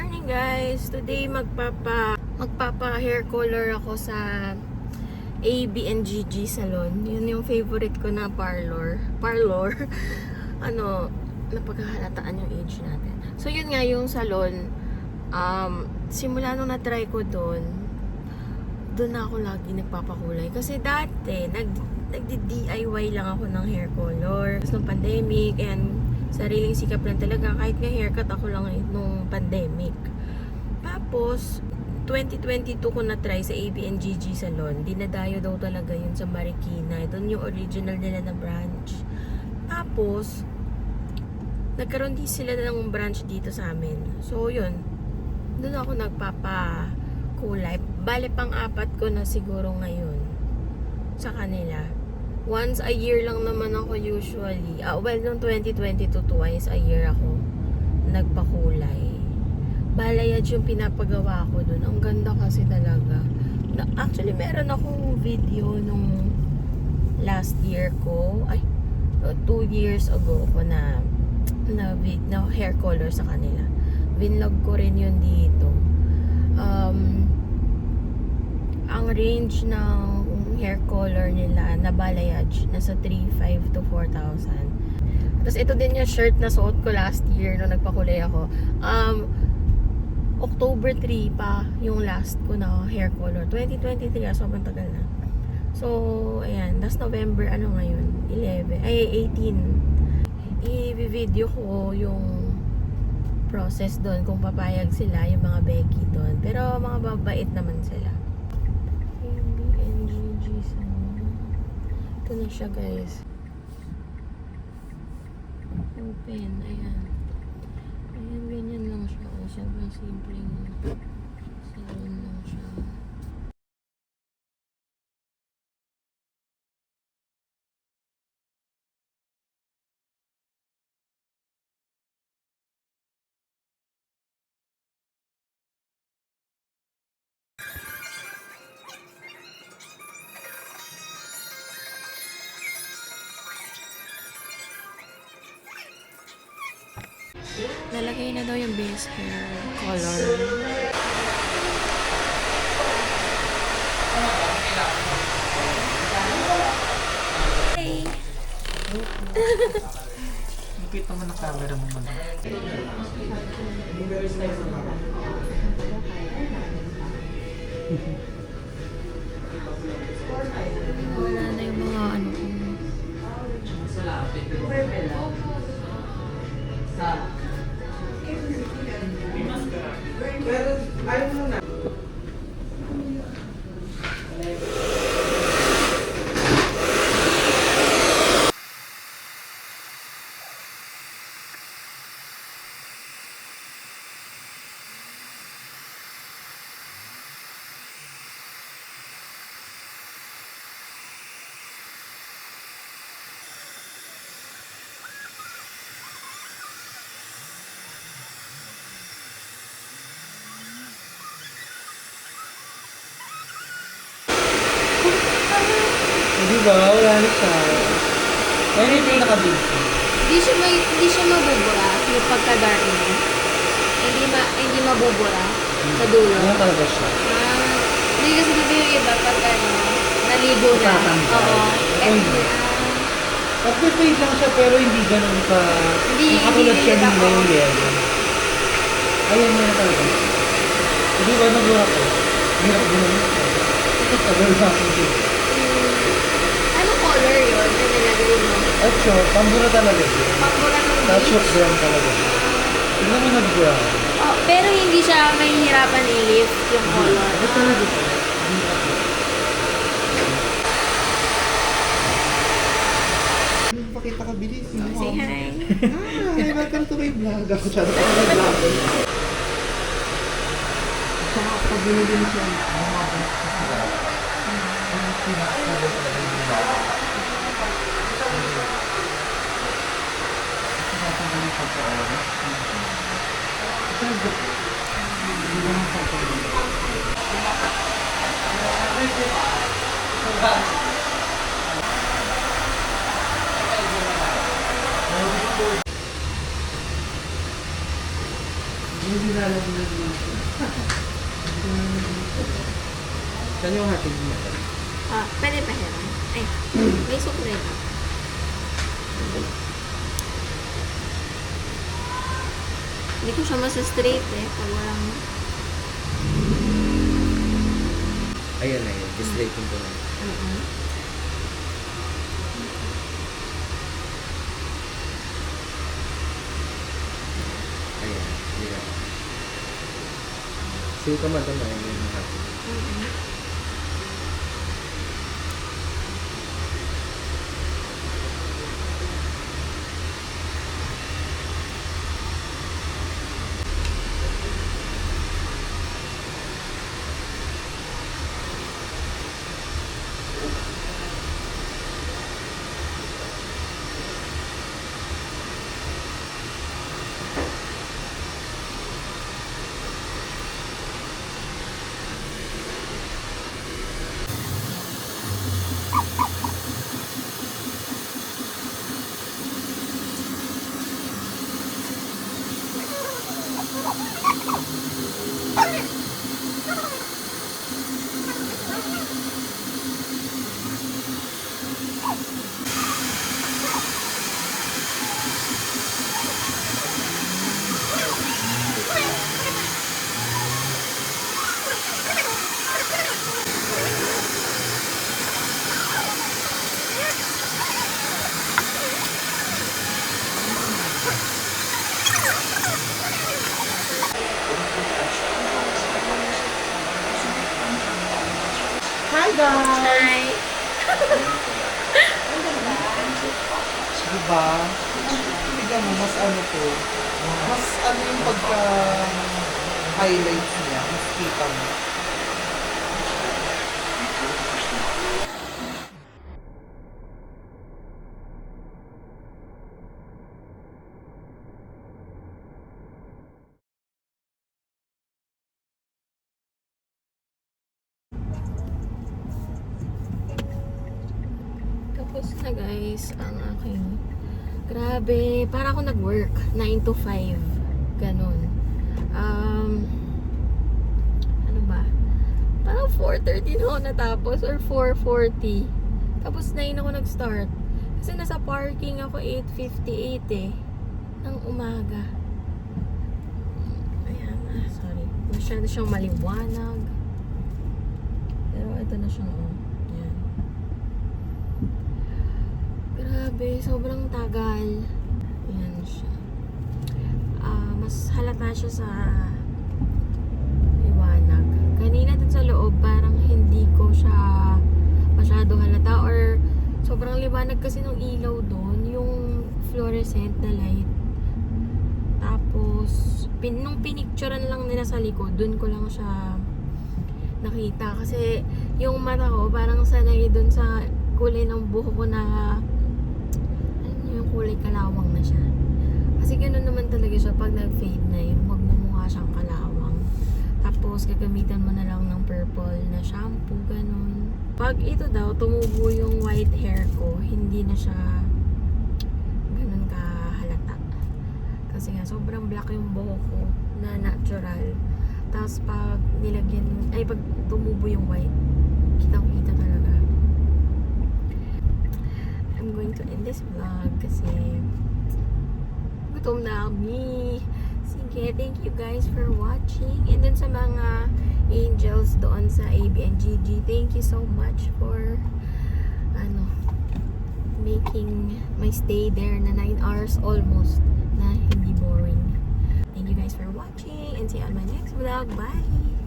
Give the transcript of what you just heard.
morning guys! Today magpapa hair color ako sa ABNGG Salon. Yun yung favorite ko na parlor. Ano, napagkahalataan yung age natin. So yun nga yung salon. Simula nung na-try ko doon na ako lagi nagpapakulay. Kasi dati, nagdi-DIY lang ako ng hair color. Tapos nung pandemic and sariling sikap lang talaga. Kahit nga haircut ako lang nung pandemic. Tapos, 2022 ko na-try sa ABNGG Salon. Dinadayo daw talaga yun sa Marikina. Doon yung original nila na branch. Tapos, nagkaroon din sila ng branch dito sa amin. So, yun. Doon ako nagpapakulay. Bale, pang-apat ko na siguro ngayon sa kanila. Once a year lang naman ako usually. Well, noong 2022, twice a year ako nagpakulay. Balayage yung pinapagawa ko dun. Ang ganda kasi talaga. Actually, meron akong video nung last year ko. 2 years ago ko na hair color sa kanila. Vinlog ko rin yun dito. Ang range ng hair color nila na balayage nasa 3,500 to 4,000. Tapos ito din yung shirt na suot ko last year nung nagpakulay ako. October 3 pa yung last ko na hair color. 2023, sobrang tagal na. So, ayan. Last November, ano ngayon? 18. I-video ko yung process doon kung papayag sila, yung mga Becky doon. Pero mga babait naman sila. Ito na siya guys. Open. Ayan. Ayan, ganyan lang siya. Sobrang simpleng salon lang siya. Nalagay na daw yung base hair color. Hey! Lupit naman ang camera mo man. Wala na yung mga ano ko. Pero ayaw mo na. Di ba? Wala na siya. Pero hindi naka-base. Hindi siya mabubura yung pagka-dark niya. Hindi mabubura sa dulo. Ano talaga siya? Hindi kasi dito yung iba pagka naligo na. Tatanggal. Oo. Nag-fade lang siya pero hindi ganun ka... Hindi katulad siya din ako. na yung yellow. Ayan na talaga. Hindi ba nabura ko? Hirap din naman. Ito tagal sa akin din. Ano color yun na nilagay mo? At short, pambura talaga siya. Pambura ng That base? short brown talaga siya. Tignan mo nag-brown. Oh, pero hindi siya mahihirapan i-lift yung color. Ito talaga siya. Pakita ka bilis. Say hi. Hi, welcome to my vlog. Ako siya. Ako may vlog. Saka pag binigyan siya. Hindi lalagyan mo. Saan yung hatid mo? Pwede pa heron. Ay, may sukre na. Hindi ko siya masa-straight eh. Pag walang... Ayan na yun. Straighten ko na. Ayan. Yeah. Sige ka madam na yung hatid. Hi guys! Hi! Diba? Tignan mo, mas ano to. Mas ano yung pagka-highlights niya. Mas kita mo. Tapos na guys, ang aking... Grabe, para ako nag-work. 9 to 5. Ganon. Ano ba? Parang 4:30 na ako natapos or 4:40. Tapos 9 ako nag-start. Kasi nasa parking ako 8:58 eh. Ng umaga. Ayan, sorry. Masyado siyang maliwanag. Pero ito na siyang Ayan. Grabe, sobrang tagal. Ayan siya. Mas halata siya sa liwanag. Kanina dun sa loob, parang hindi ko siya masyado halata or sobrang liwanag kasi nung ilaw doon, yung fluorescent na light. Tapos, nung pinicturean lang nila sa likod, dun ko lang siya nakita. Kasi yung mata ko, parang sanay dun sa kulay ng buhok ko na alam niyo yung kulay kalawang na siya. Kasi ganoon naman talaga siya pag nag-fade na yung magmumukha siyang kalawang. Tapos gagamitan mo na lang ng purple na shampoo, ganun. Pag ito daw, tumubo yung white hair ko, hindi na siya ganun kahalata. Kasi nga, sobrang black yung buhok ko na natural. Tapos pag nilagyan, pag tumubo yung white, kitang-kita talaga. I'm going to end this vlog kasi gutom na kami. Sige, thank you guys for watching. And then sa mga angels doon sa ABNGG, thank you so much for making my stay there na 9 hours almost na hindi boring. Thank you guys for watching and see you on my next vlog. Bye!